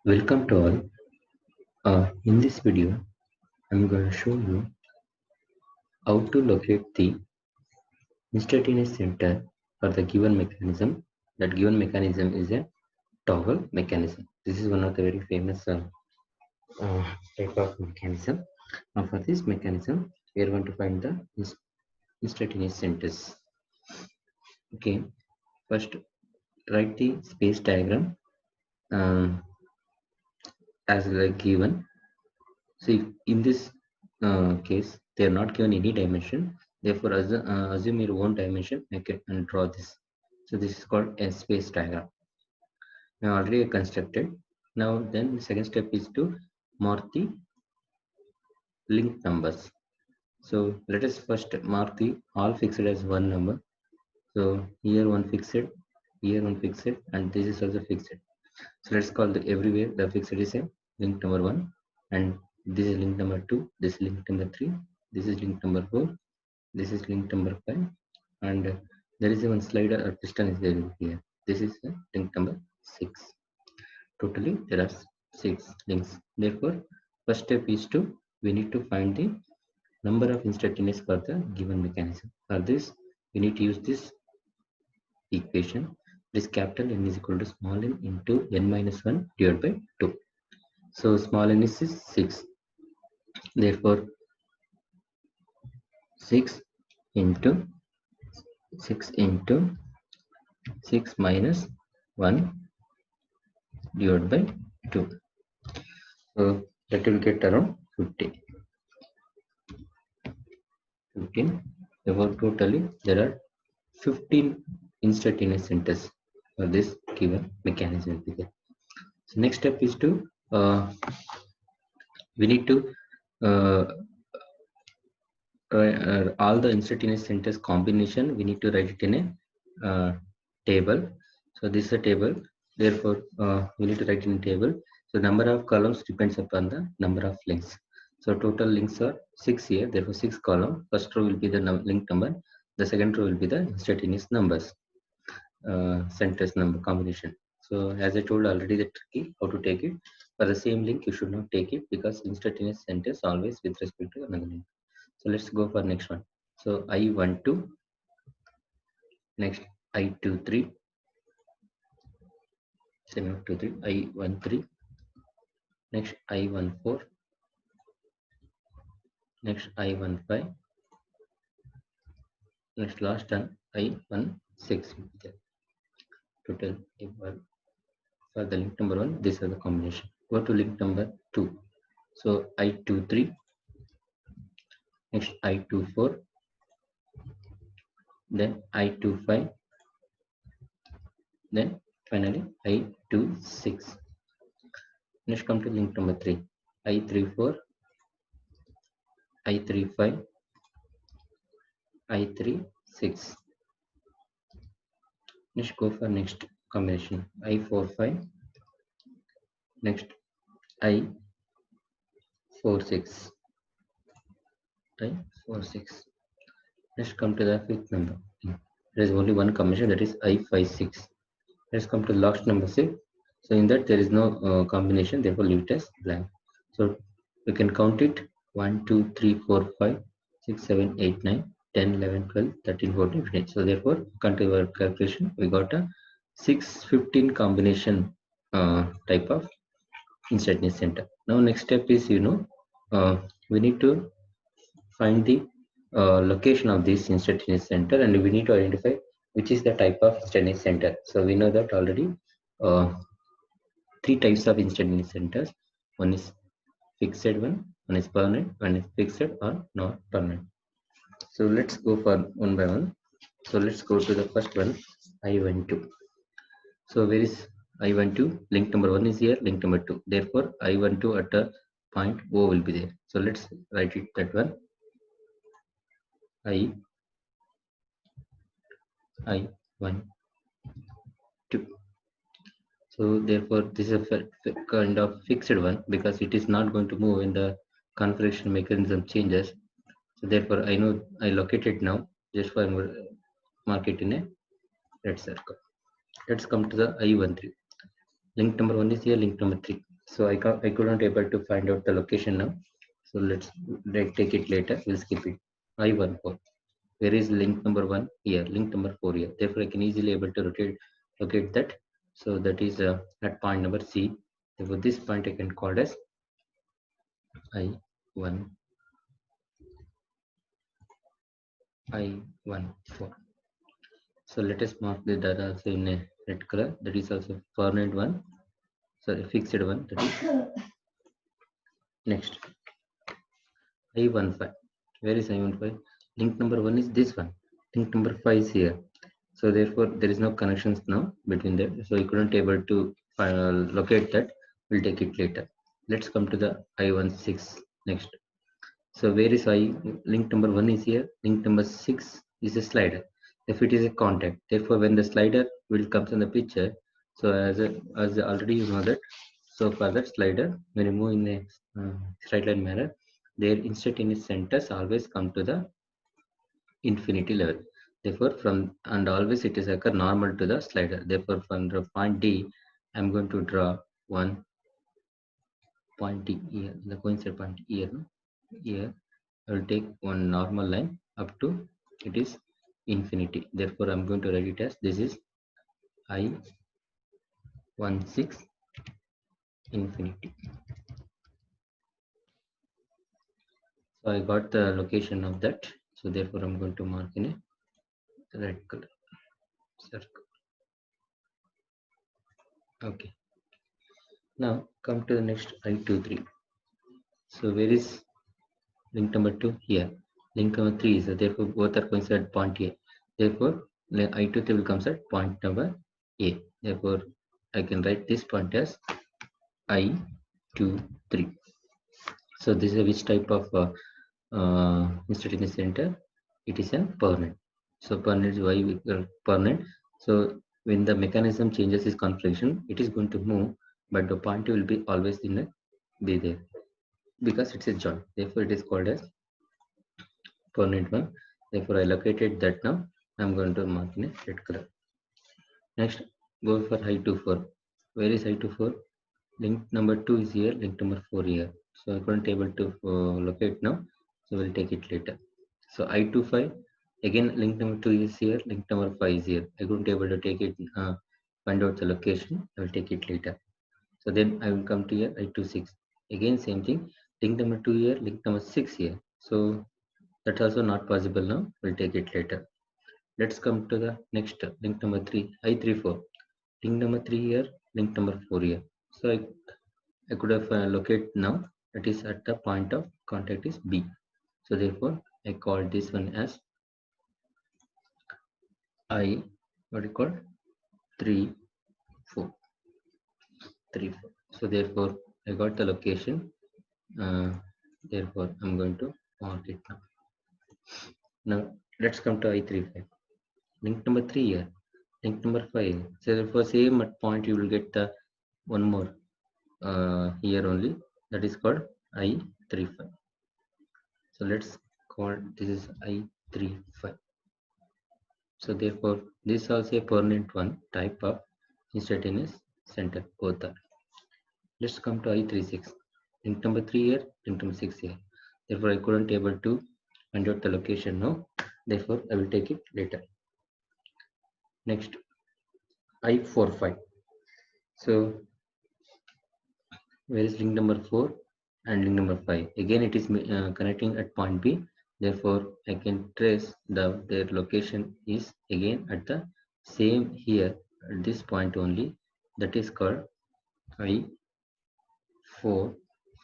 Welcome to all. In this video, I'm going to show you how to locate the instantaneous center for the given mechanism. That given mechanism is a toggle mechanism. This is one of the very famous type of mechanism. Now, for this mechanism, we are going to find the instantaneous centers. Okay, first write the space diagram um, as like given. See, in this case, they are not given any dimension. Therefore, assume your own dimension, make it and draw this. So this is called a space diagram. Now already constructed. Now then, the second step is to mark the link numbers. So let us first mark the all fixed as one number. So here one fixed, here one fixed, and this is also fixed. So let's call the everywhere the fixed is a link number 1, and this is link number 2, this is link number 3, this is link number 4, this is link number 5, and there is a one slider or piston is there here. This is link number 6. Totally there are 6 links. Therefore, first step is to we need to find the number of instantaneous for the given mechanism. For this, we need to use this equation. This capital N is equal to small n into n minus 1 divided by 2. So small n is 6. Therefore, 6 into 6 minus 1 divided by 2. So that will get around 50. 15. Therefore, totally there are 15 instantaneous centers for this given mechanism. So next step is to we need to uh, all the instantaneous centers combination we need to write it in a table. So this is a table. Therefore, we need to write in a table. So number of columns depends upon the number of links. So total links are 6 here. Therefore, 6 column. First row will be the link number. The second row will be the instantaneous numbers, centers number combination. So as I told already, the tricky how to take it. For the same link, you should not take it because instantaneous centers always with respect to another link. So let's go for next one. So I12, next I23, same 23, I13, next I14, next I15, next last one I16. Total for the link number 1, these are the combination. Go to link number 2. So I23, next I24, then I25, then finally I26. Next come to link number 3, I34, I35, I36. Next go for next combination, I45, next I46, I46. Next come to the fifth number. There is only one combination, that is I56. Let's come to the last number 6. So in that there is no combination, therefore leave it as blank. So we can count it 1, 2, 3, 4, 5, 6, 7, 8, 9, 10, 11, 12, 13, 14, 15. So therefore, continue our calculation. We got a 615 combination type of instantaneous center. Now next step is we need to find the location of this instantaneous center, and we need to identify which is the type of instantaneous center. So we know that already 3 types of instantaneous centers. One is fixed one is permanent, one is fixed or not permanent. So let's go for one by one. So let's go to the first one, I12. So where is I12? Link number 1 is here, link number 2. Therefore, I12 at a point O will be there. So let's write it that one. I12. So therefore, this is a kind of fixed one because it is not going to move when the configuration mechanism changes. So therefore, I know I locate it now just for mark it in a red circle. Let's come to the I13. Link number 1 is here, link number 3. So I couldn't able to find out the location now. So let's take it later. We'll skip it. I14. Where is link number 1? Here. Link number 4 here. Therefore, I can easily able to locate that. So that is at point number C. Therefore, this point I can call as I1 I14. So let us mark the data also in a red color. That is also permanent one. Sorry, fixed one. That is next. I15. Where is I15? Link number 1 is this one. Link number 5 is here. So therefore there is no connections now between them. So I couldn't able to locate that. We'll take it later. Let's come to the I16 next. So where is I? Link number 1 is here. Link number 6 is a slider. If it is a contact, therefore when the slider will comes in the picture, so as already you know that. So for that slider, when you move in a straight line manner, their instantaneous centers always come to the infinity level. Therefore, from and always it is occur normal to the slider. Therefore, from the point D, I'm going to draw one point D here, the coincident point here. Here, I will take one normal line up to it is infinity. Therefore, I'm going to write it as this is I16 infinity. So I got the location of that. So therefore, I'm going to mark in a red color circle. Okay. Now come to the next I23. So where is link number 2? Here. Link number 3 is therefore both are coincident at point A. Therefore, I23 will comes at point number A. Therefore, I can write this point as I23. So this is which type of instantaneous center? It is a permanent. So permanent is why we permanent. So when the mechanism changes its configuration, it is going to move, but the point will be always in a be there because it's a joint. Therefore, it is called as permanent one. Therefore, I located that now. I'm going to mark in a red color. Next, go for I24. Where is I24? Link number 2 is here, link number 4 here. So I couldn't able to locate now. So we'll take it later. So I25, again link number 2 is here, link number 5 is here. I couldn't able to take it, find out the location. I will take it later. So then I will come to here, I26. Again same thing, link number 2 here, link number 6 here. So that's also not possible now. We'll take it later. Let's come to the next link number 3, I34. Link number 3 here, link number 4 here. So I could have located now. That is at the point of contact is B. So therefore, I call this one as I, what you call 3, 4, 3, 4. So therefore, I got the location. Therefore, I'm going to mark it now. Now let's come to I35. Link number 3 here. Link number 5. So therefore, same at point you will get the one more here only. That is called I35. So let's call this is I35. So therefore, this is also a permanent one type of instantaneous center. Both are. Let's come to I36. Link number 3 here, link number 6 here. Therefore, I couldn't able to find out the location now. Therefore, I will take it later. Next, I45. So where is link number 4 and link number 5? Again, it is connecting at point B. Therefore, I can trace their location is again at the same here at this point only. That is called I4,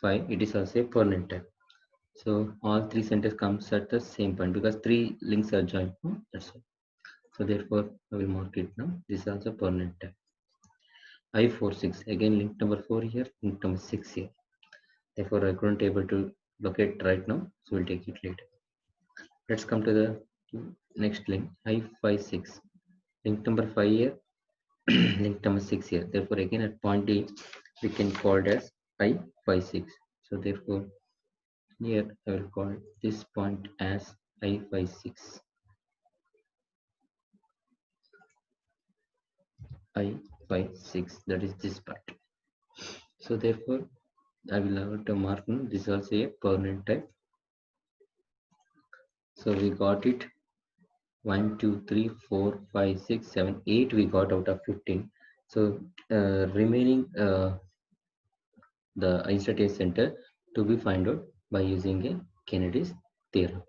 5. It is also a permanent type. So all three centers comes at the same point because three links are joined. That's all. So therefore, I will mark it now. This is also permanent type. I46 again link number 4 here, link number 6 here. Therefore, I couldn't able to locate right now, so we'll take it later. Let's come to the next link, I56. Link number 5 here, link number 6 here. Therefore, again at point D, we can call it as I56. So therefore, here I will call this point as I56. I56, that is this part. So therefore I will have to mark this is also a permanent type. So we got it 1 2 3 4 5 6 7 8 we got out of 15. So remaining the instantaneous center to be find out by using a Kennedy's theorem.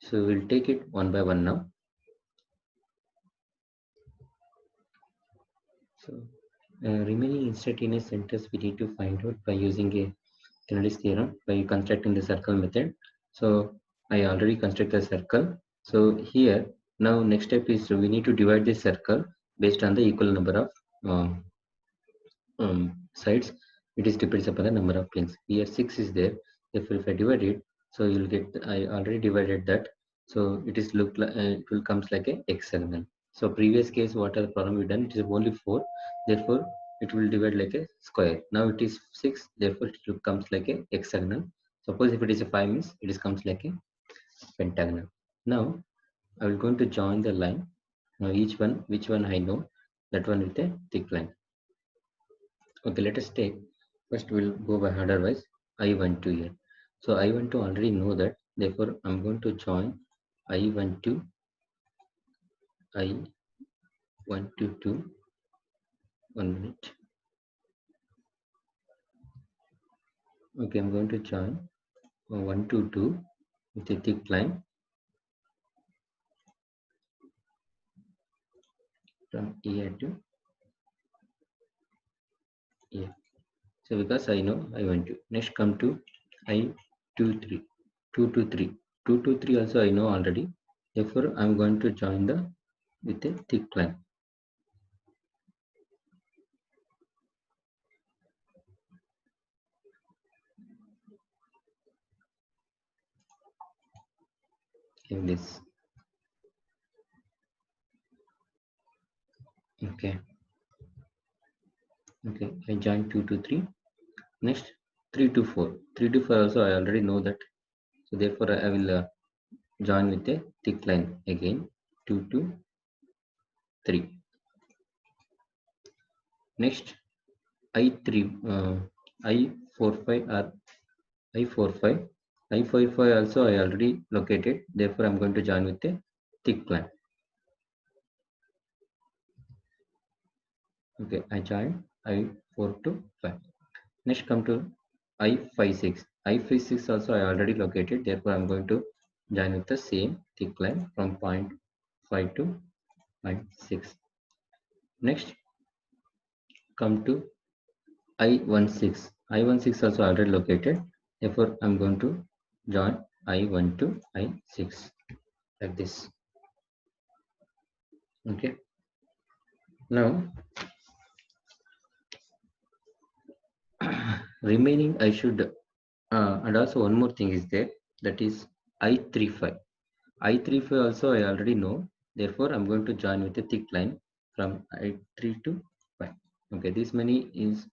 So we'll take it one by one now. So remaining instantaneous centers we need to find out by using a Kennedy's theorem by constructing the circle method. So I already constructed a circle. So here now next step is we need to divide this circle based on the equal number of sides. It is depends upon the number of planes. Here 6 is there. Therefore, if I divide it, so you'll get I already divided that. So it is look like it will comes like a hexagon. So previous case, what are the problem we done? It is only 4. Therefore, it will divide like a square. Now it is 6. Therefore, it comes like a hexagonal. Suppose if it is a 5 means it is comes like a pentagonal. Now I will going to join the line. Now each one, which one I know, that one with a thick line. Okay, let us take first we'll go by otherwise I12 here. So I12 already know that, therefore I'm going to join I12 I122 1 minute. Okay, I'm going to join 122 with a thick line from here to here. So because I know I12. Next come to I23 223 223 also I know already. Therefore I'm going to join the with a thick line. In this. Okay. Okay, I joined 2 to 3. Next 3 to 4. 3 to 4 also I already know that. So therefore I will join with a thick line again 2 to 3. Next I3 I45 or I45 I45 also I already located. Therefore I'm going to join with a thick line. Okay, I joined I4 to 5. Next come to I56. I56 also I already located. Therefore I'm going to join with the same thick line from point 5 to point 6. Next come to I16. I16 also already located. Therefore I'm going to join I1 to I6 like this. Okay. Now remaining I should and also one more thing is there, that is I35. I35 also I already know. Therefore I'm going to join with a thick line from I3 to 5. Okay, this many is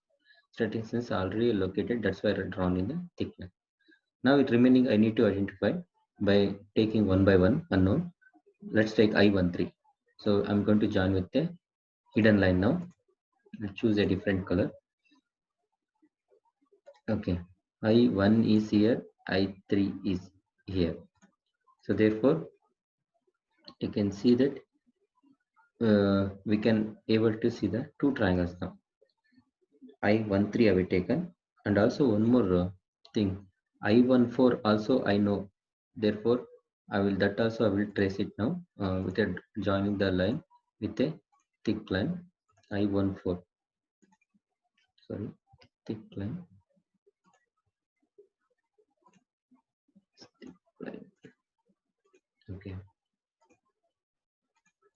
statistics already located. That's why I drawn in the thick line. Now it remaining I need to identify by taking one by one unknown. Let's take I13. So I'm going to join with the hidden line now. Let's choose a different color. Okay, I1 is here, I3 is here. So therefore you can see that we can able to see the two triangles now. I13 have taken, and also one more thing, I14 also I know. Therefore I will that also I will trace it now with a joining the line with a thick line I14. Sorry, thick line. Okay.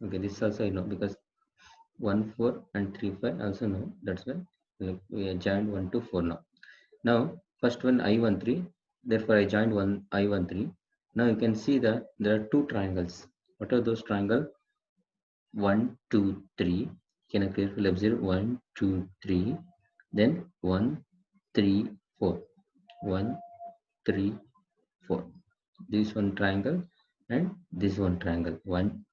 Okay, this also I know because 1 4 and 3 5 also know. That's why we are joined 1 to 4 now. Now first one I13. Therefore I joined one I13. Now you can see that there are two triangles. What are those triangles? 1 2 3. Can I carefully observe 1 2 3? Then 1 3 4. 1 3 4. This one triangle and this one triangle. 1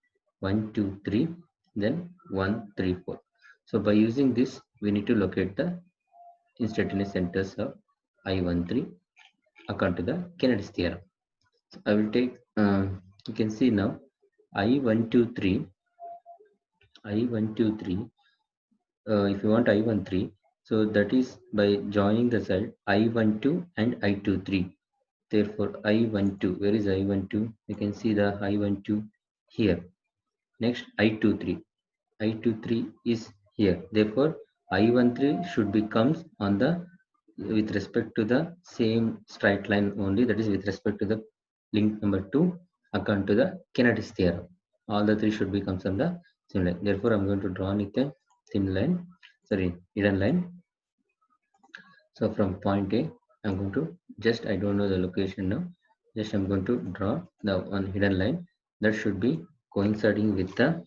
1 2 3. Then 1 3 4. So by using this we need to locate the instantaneous centers of I13 according to the Kennedy's theorem. So I will take, you can see now I123, I123, if you want I13, so that is by joining the side I12 and I23. Therefore I12, where is I12? You can see the I12 here. Next I23, I23 is here. Therefore I13 should becomes on the with respect to the same straight line only, that is with respect to the link number 2 according to the Kennedy's theorem. All the three should become on the same line. Therefore I'm going to draw with a thin line, sorry, hidden line. So from point A, I'm going to just, I don't know the location now, just I'm going to draw the one hidden line that should be coinciding with the,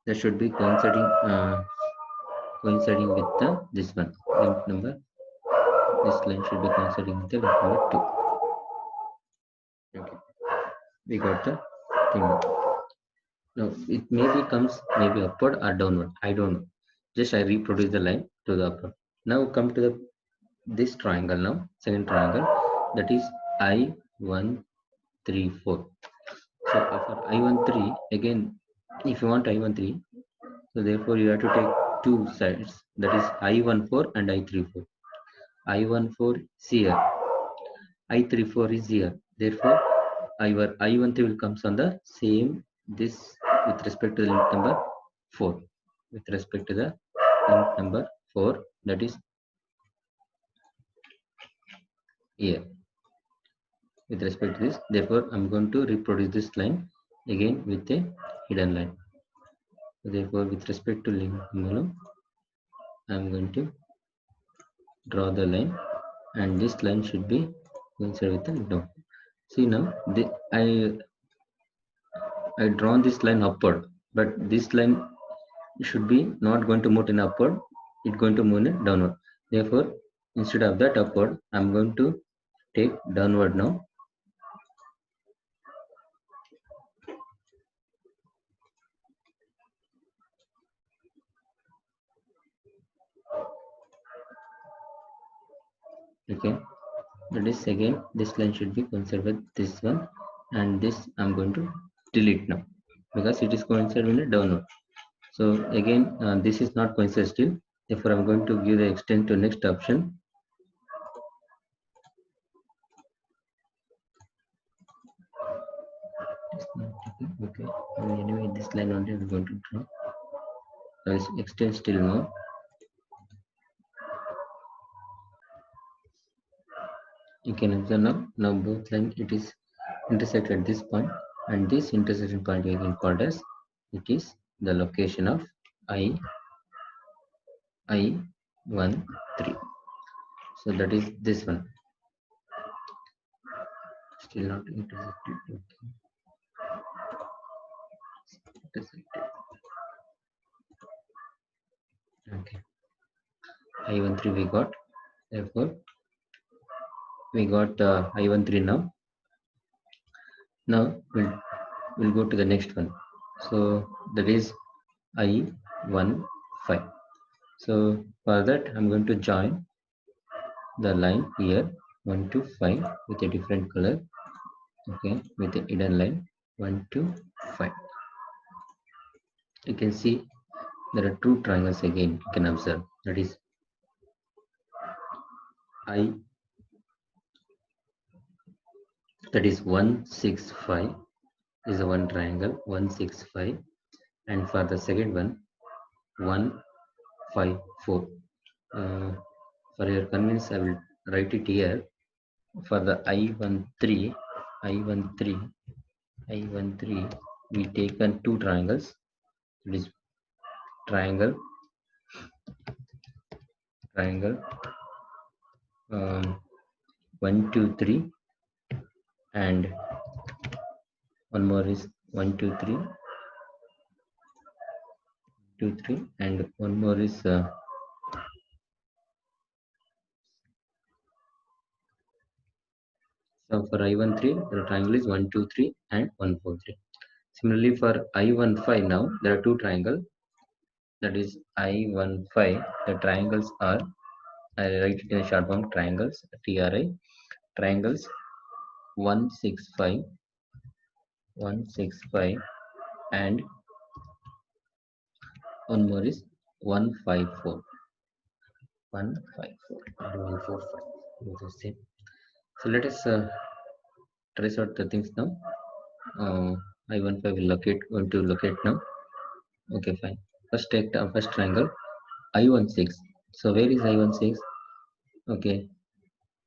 that should be coinciding with the this one link number. This line should be coinciding with the link number 2. Okay, we got the thing. Now it maybe comes maybe upward or downward, I don't know. Just I reproduce the line to the upward. Now come to the this triangle now, second triangle, that is I1, 3, 4. So for I13, again, if you want I13, so therefore you have to take two sides, that is I14 and I34. I14 is here, I34 is here. Therefore, our I13 will comes on the same this with respect to the link number 4. With respect to the link number 4, that is here. With respect to this, therefore I'm going to reproduce this line again with a hidden line. Therefore with respect to link number, I'm going to draw the line, and this line should be coincide with the down. See now I drawn this line upward, but this line should be not going to move in upward, it's going to move in downward. Therefore instead of that upward, I'm going to take downward now. Okay, that is again this line should be coincide with this one, and this I'm going to delete now because it is coincide with the downward. So again this is not coincide still, therefore I'm going to give the extend to next option. Okay, anyway this line only I'm going to draw. Let's extend still more. You can observe now both line it is intersect at this point, and this intersection point again called as, it is the location of I13. So that is this one. Still not intersected. Okay. Intersected. Okay. I13 we got. Therefore we got I13 now. Now we'll go to the next one. So that is I15. So for that I'm going to join the line here 1 to 5 with a different color. Okay, with the hidden line 1 to 5. You can see there are two triangles again, you can observe, that is that is 165 is a one triangle 165, and for the second one 154. For your convenience I will write it here. For the I13 we taken two triangles, it is triangle 1 2 3, and one more is 1 2 3 2 3, and one more is so for I13 the triangle is 1 2 3 and 1 4 3. Similarly for I15 now there are two triangles, that is I15, the triangles are I write it in a short form: triangles, TRI, triangles 165, 165, and one more is 154, 154, and 145. Both the same. So let us trace out the things now. I15 will going to locate now. Okay, fine. First take the first triangle I16. So where is I16? Okay,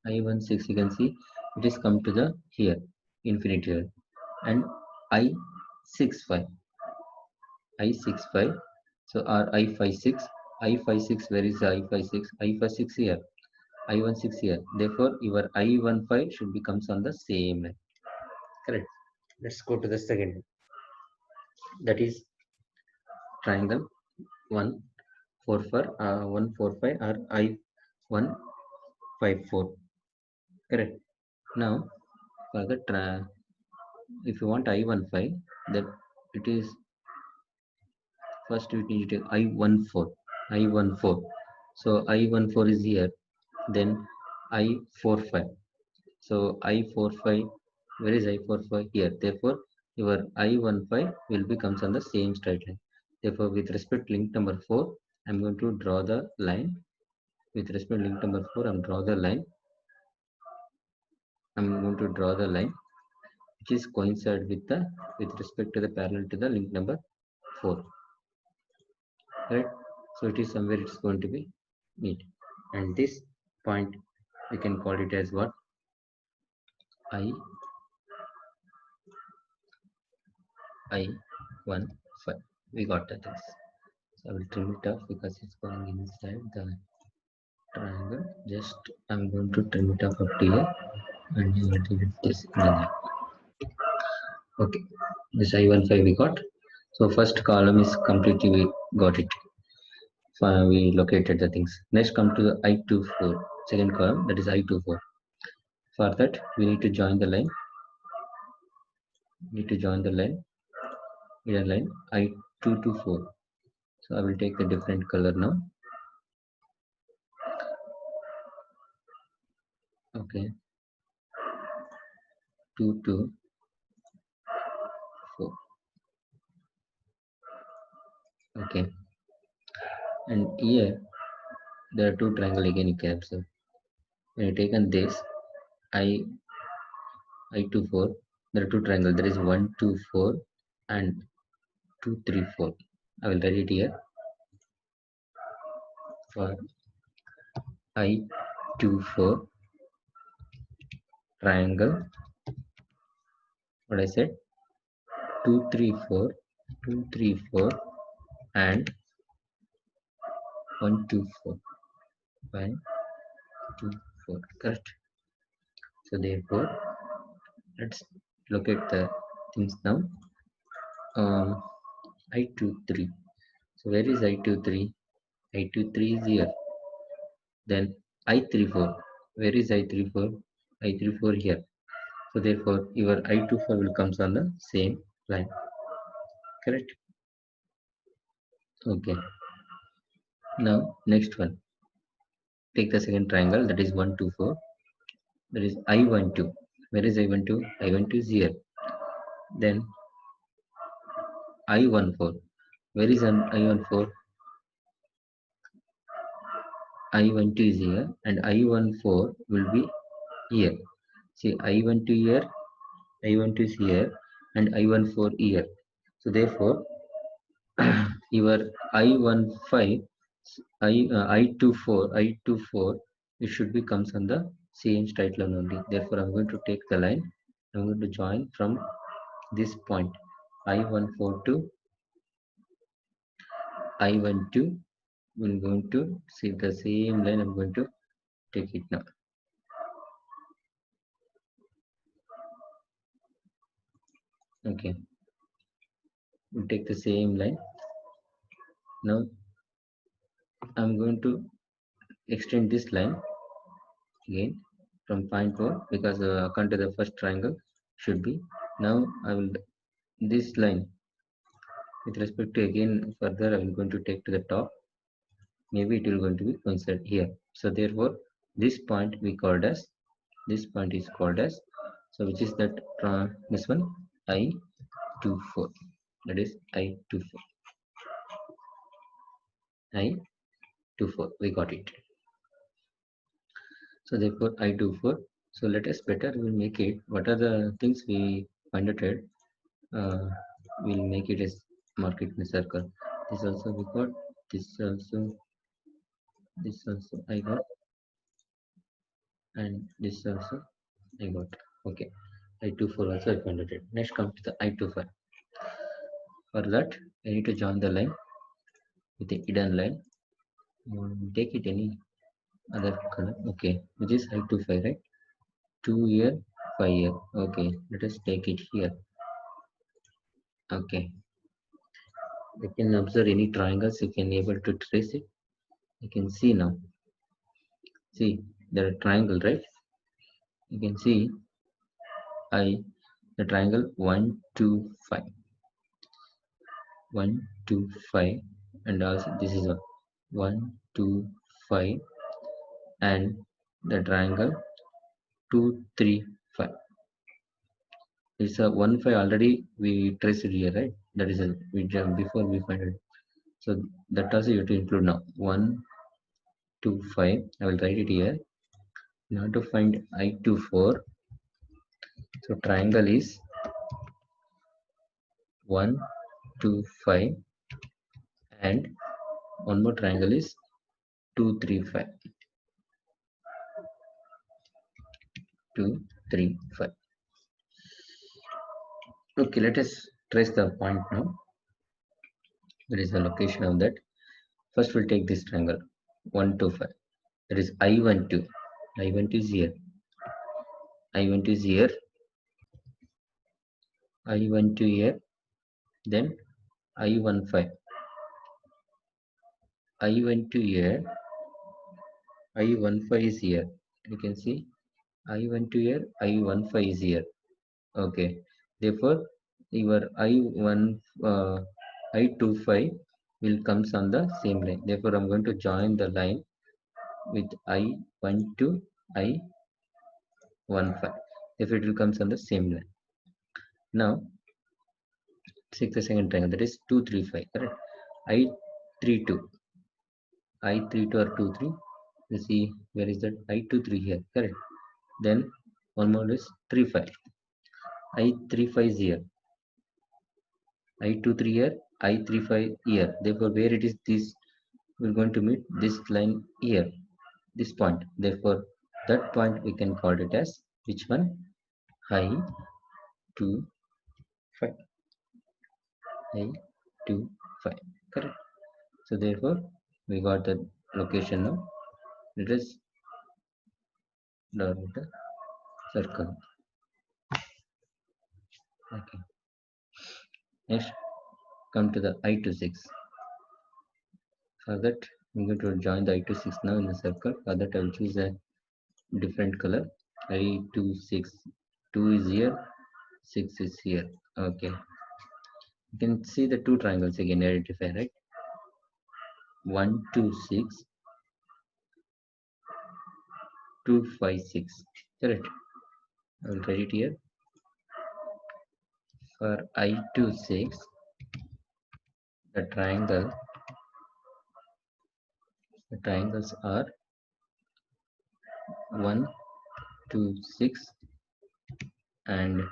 I16 you can see it is come to the here infinity here, and I65, I65. So or I56, I56, where is the I56? I56 here, I16 here. Therefore, your I15 should be comes on the same line. Correct. Let's go to the second one. That is triangle 145 or I154. Correct. Now for the if you want I15, that it is first we need to I14, I14. So I14 is here, then I45. So I45, where is I45? Here. Therefore, your I15 will becomes on the same straight line. Therefore, with respect to link number 4, I'm going to draw the line. With respect to link number 4, I'm draw the line. I'm going to draw the line which is coincide with respect to the parallel to the link number 4. Right? So it is somewhere it's going to be meet. And this point we can call it as what? I15. We got the things. So I will trim it off because it's going inside the triangle. Just I'm going to trim it off up to here, and you will delete this another. Okay, this I15 we got. So first column is completely we got it. We located the things. Next come to the I24, second column, that is I24. For that we need to join the line. Inner line I224. So I will take the different color now. Okay, 224. Okay, and here there are two triangle again you can observe. When you taken this I24, there are two triangle. There is 124 and 234. I will write it here. For I24 triangle, what I said, 234, 234 and 124, 124. Correct. So therefore, let's look at the things now. I23. So where is I23? I23 is here. Then I34. Where is I34? I34 here. So therefore, your I24 will comes on the same line. Correct. Okay. Now next one. Take the second triangle, that is 124. That is I12. Where is I12? I12 is here. Then I14. Where is an I14? I12 is here and I14 will be here. See, I12 here, I12 is here and I14 here. So therefore, your I15, I24, it should be comes on the same straight line only. Therefore, I'm going to take the line. I'm going to join from this point I14 to I12. I'm going to see the same line. I'm going to take it now. Okay, we'll take the same line. Now I'm going to extend this line again from point 4 because according to the first triangle should be. Now I will this line with respect to again further I will going to take to the top. maybe it will going to be coincided here. So therefore this point we called as, this point is called as, so which is that this one, I24, that is I24, I24, we got it. So therefore I24, so let us better will make it, what are the things we find out, uh, we'll make it as market in a circle. This also we got, this also I got, and this also I got. Okay, I24 also I found it. Next come to the I25. For that I need to join the line with the hidden line. Take it any other color. Okay, which is I25, right? 2 year, 5 year. Okay, let us take it here. Okay, you can observe any triangles, you can able to trace it. You can see now. See, there are triangle, right? You can see the triangle 1, 2, 5. 1, 2, 5, and also this is a 1, 2, 5, and the triangle 2, 3, 5. It's a 1, 5 already we traced it here, right? That is a we jump before we find it. So that also you have to include now. 1, 2, 5. I will write it here. Now to find I24. So triangle is 1, 2, 5, and one more triangle is 2, 3, 5. 2, 3, 5. Okay, let us trace the point now. That is the location of that. First we'll take this triangle 1, 2, 5. That is I12. I12 is here. I12 is here. I12 here. Then I15. I12 here. I15 is here. You can see I12 here. I15 is here. Okay. Therefore, your I25 will comes on the same line. Therefore, I'm going to join the line with I12, I15. If it will comes on the same line. Now, take the second triangle, that is 2, 3, 5. Correct. I32. I32 or 2, 3. You see where is that? I23 here. Correct. Then one more is 3, 5. I35 is here. I23 here. I35 here. Therefore, where it is this, we're going to meet this line here, this point. Therefore, that point we can call it as which one? I25. I25. Correct. So therefore, we got the location now. Let us draw the circle. Okay. Next, come to the I26. For that, I'm going to join the I26 now in a circle. For that, I will choose a different color. I26. 2 is here, 6 is here. Okay. You can see the two triangles again identify, right? 1, 2, 6, 2, 5, 6. Correct. I will write it here. For I26, the triangles are 1, 2, 6 and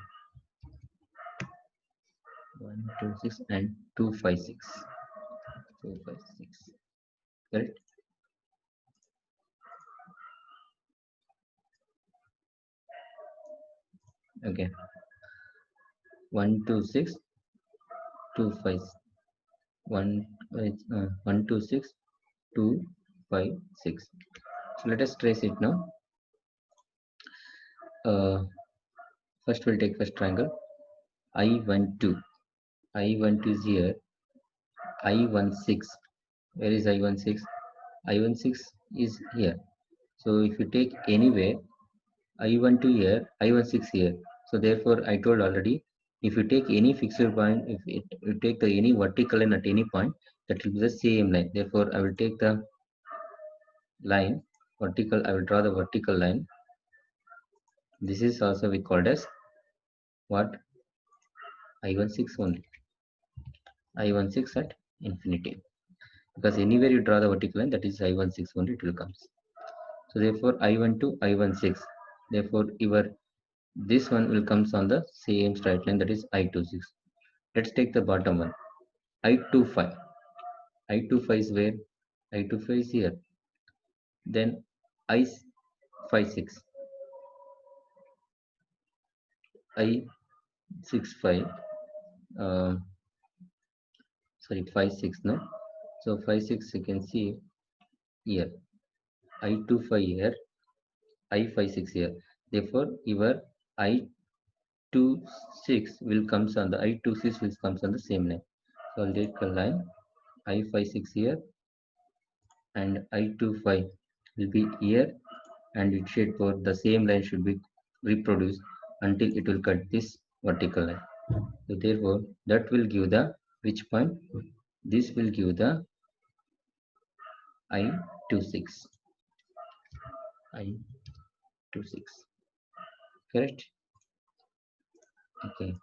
1, 2, 6 and 2, 5, 6. 2, 5, 6. Correct. Okay. 1, 2, 6, 2, 5, 1, 1, 2, 6, 2, 5, 6. So let us trace it now. First we'll take first triangle. I12. I12 is here. I16. Where is I16? I16 is here. So if you take anywhere, I12 here, I16 here. So therefore, I told already, if you take any fixed point, if you take the any vertical line at any point, that will be the same line. Therefore, I will take the line vertical. I will draw the vertical line. This is also we called as what? I16 only. I16 at infinity, because anywhere you draw the vertical line, that is I16 only, it will comes. So therefore I12, I16, therefore your this one will comes on the same straight line, that is I26. Let's take the bottom one, I25. I25 is where? I25 is here. Then I56, I65, uh, sorry, 56 no. So 56 you can see here, I25 here, I56 here. Therefore your I26 will comes on the I26 will comes on the same line. So I'll take a line I56 here and I25 will be here, and it should for the same line should be reproduced until it will cut this vertical line. So therefore that will give the which point? This will give the I26. I26. Correct? Okay.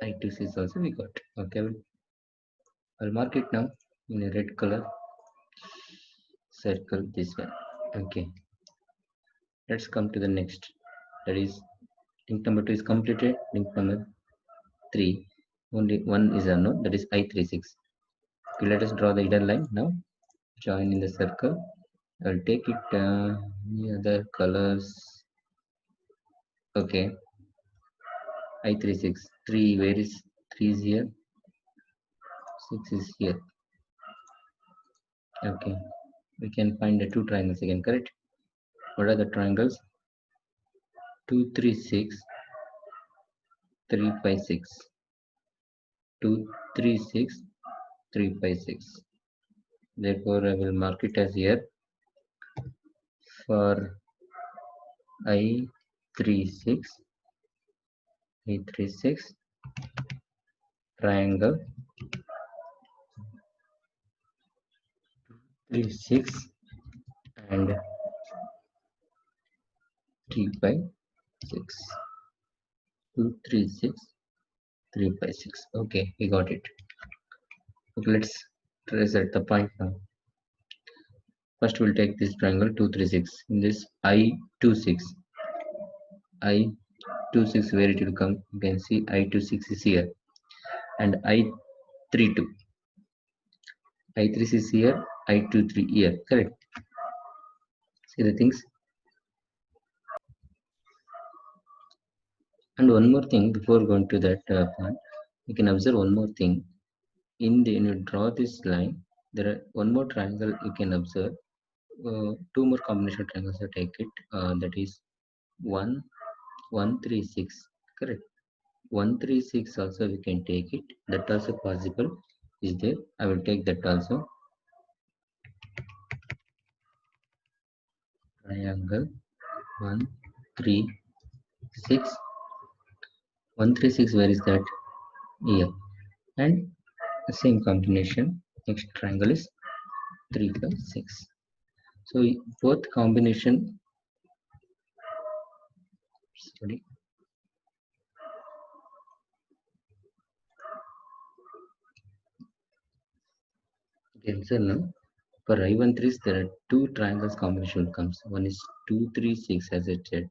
I26 also we got. Okay. I'll mark it now in a red color. Circle this one. Okay. Let's come to the next. That is link number 2 is completed. Link number 3. Only one is unknown. That is I36. Okay, let us draw the hidden line now. Join in the circle. I'll take it the other colors. Okay. I36. 3. Where is 3 is here? 6 is here. Okay. We can find the two triangles again, correct? What are the triangles? 2, 3, 6, 3, 5, 6. 2, 3, 6, 3, 5, 6. Therefore, I will mark it as here for I36, I36 triangle 3, 6 and 3, 5, 6. 2, 3, 6, 3, 5, 6. Okay, we got it. Okay, let's trace at the point now. First, we'll take this triangle 2, 3, 6. In this I26, I26 where it will come? You can see I26 is here, and I32. I3 is here, I23 here. Correct. See the things. And one more thing before going to that point, you can observe one more thing. When you draw this line, there are one more triangle you can observe. Two more combination triangles I take it. That is 1, 1, 3, 6. Correct. 1, 3, 6 also we can take it. That also possible is there. I will take that also. Triangle 1, 3, 6. 1, 3, 6. Where is that? Here. And the same combination. Next triangle is 3, 5, 6. So both combination. Sorry. Okay, now for I13 there are two triangles combination comes. One is 2, 3, 6 as I said.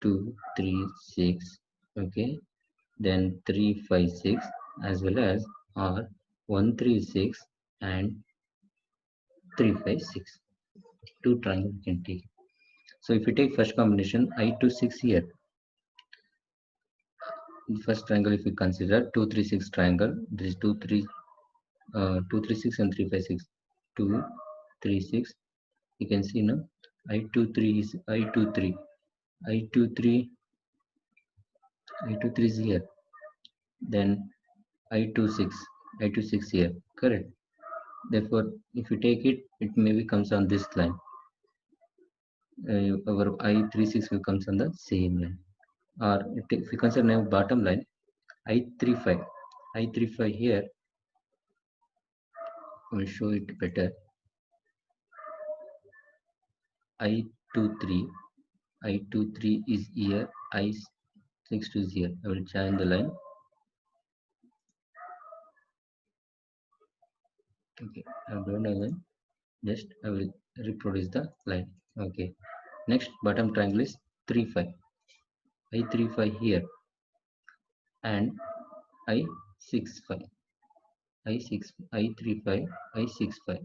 2, 3, 6. Okay. Then 3, 5, 6 as well as or 1, 3, 6 and 3, 5, 6. Two triangles you can take. So if you take first combination I26 here, the first triangle if you consider 2, 3, 6 triangle, this is 2, 3, 2, 3, 6 and 3, 5, 6. 2, 3, 6. You can see now I23 is I23. I23 is here. Then I26 here. Correct. Therefore, if you take it, it maybe comes on this line. Our I36 will comes on the same line. Or if you consider now bottom line, I35 here. I will show it better. I23. I23 is here, I6 is here. I will join the line. Okay, I have drawn a line. Just I will reproduce the line. Okay. Next bottom triangle is 3 5. I3 5 here and I6 5. I3 5 I6 5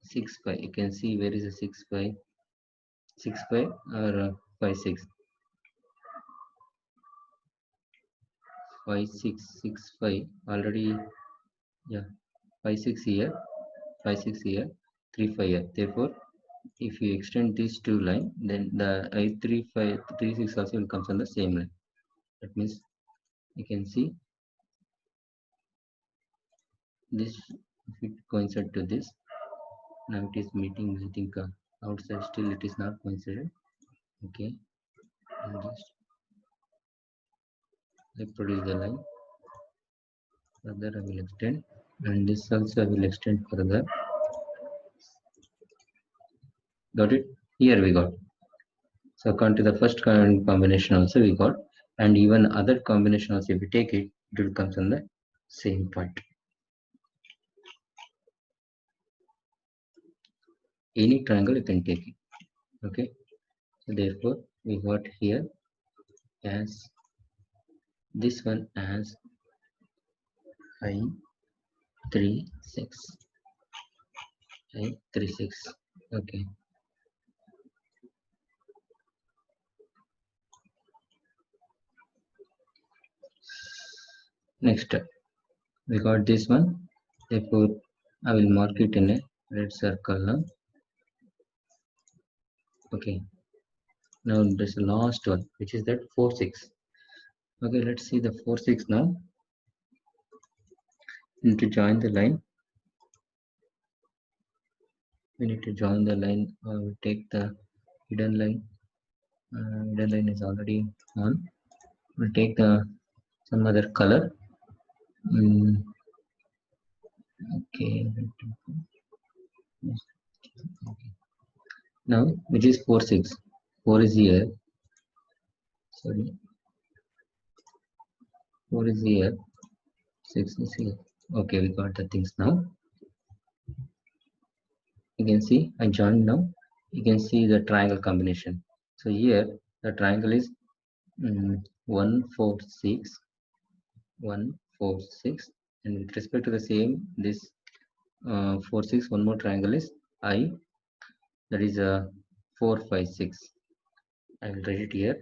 6 5. You can see where is the 6 5 6 5 or 5 6 5 6 6 5 already. Yeah, 5 6 here, 5 6 here, 3 5 here. Therefore, if you extend these two line, then the I3 5 3 6 also will comes on the same line. That means you can see this, if it coincide to this, now it is meeting. I think outside still it is not coincided. Okay, and just reproduce the line. Further I will extend, and this also I will extend further. Got it? Here we got. So according to the first combination also we got, and even other combination also if we take it, it will come on the same point. Any triangle you can take it. Okay, so therefore we got here as this one as I3 6 I3 6. Okay, next we got this one. Therefore I will mark it in a red circle now. Okay, now this last one, which is that 4 6. Okay, let's see the 4 6 now. We need to join the line. We need to join the line, or we take the hidden line. Hidden line is already on. We'll take the some other color. Okay. Okay. Now which is 4 6. 4 is here. Sorry. 4 is here. 6 is here. Okay, we got the things now. You can see I joined now. You can see the triangle combination. So here the triangle is 1 4 6 1 4 6, and with respect to the same this 4 6, one more triangle is I, that is 4 5 6. I will write it here.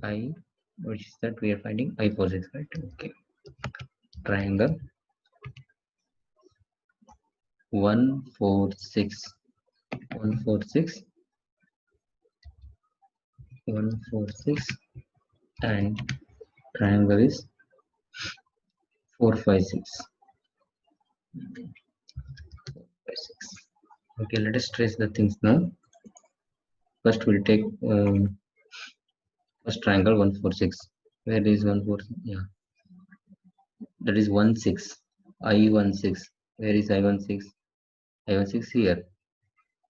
I, which is that we are finding I4 6, right? Okay, triangle 1 4 6 1 4 6 1 4 6, and triangle is 4 5 6 5 6. Okay, let us trace the things now. First we'll take first triangle 1 4 6. Where is 1 4? Yeah, that is 1 6. I1 6. Where is I1 6? I1 6 here.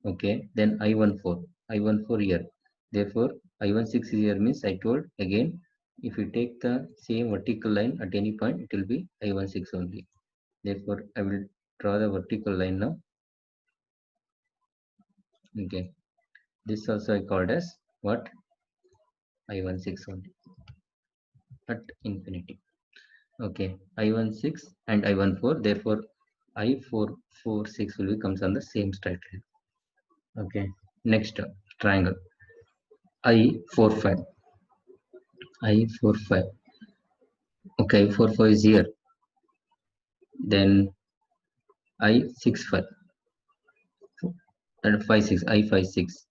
Okay, then I14. I14 here. Therefore I1 6 here means I told again, if you take the same vertical line at any point, it will be I1 6 only. Therefore I will draw the vertical line now. Okay, this also I called as what? I1 6 only at infinity. Okay, I1 6 and I14. Therefore I4 6 will comes on the same straight line. Okay, next triangle I4 5. I4 5. Okay, I4 5 is here. Then I6 5 and 5 6. I5 6.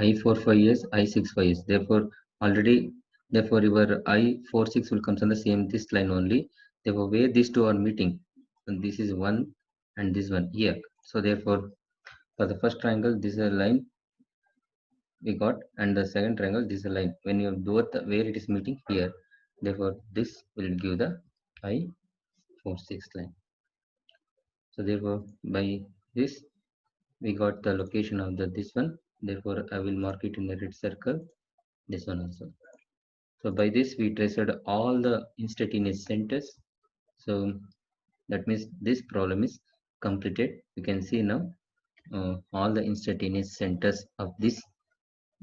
I4 5 is I6 5 is. Therefore already, therefore your I4 6 will comes on the same this line only. Therefore where these two are meeting, and this is one and this one here. So therefore for the first triangle this is a line we got, and the second triangle this is a line. When you do it where it is meeting here, therefore this will give the I4 6 line. So therefore by this we got the location of this one, therefore I will mark it in the red circle, this one also. So by this we traced all the instantaneous centers. So that means this problem is completed. You can see now all the instantaneous centers of this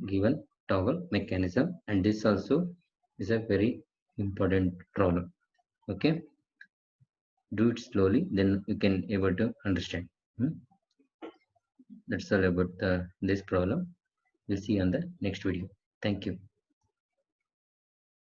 given toggle mechanism, and this also is a very important problem. Okay, do it slowly, then you can able to understand. That's all about this problem. We'll see you on the next video. Thank you.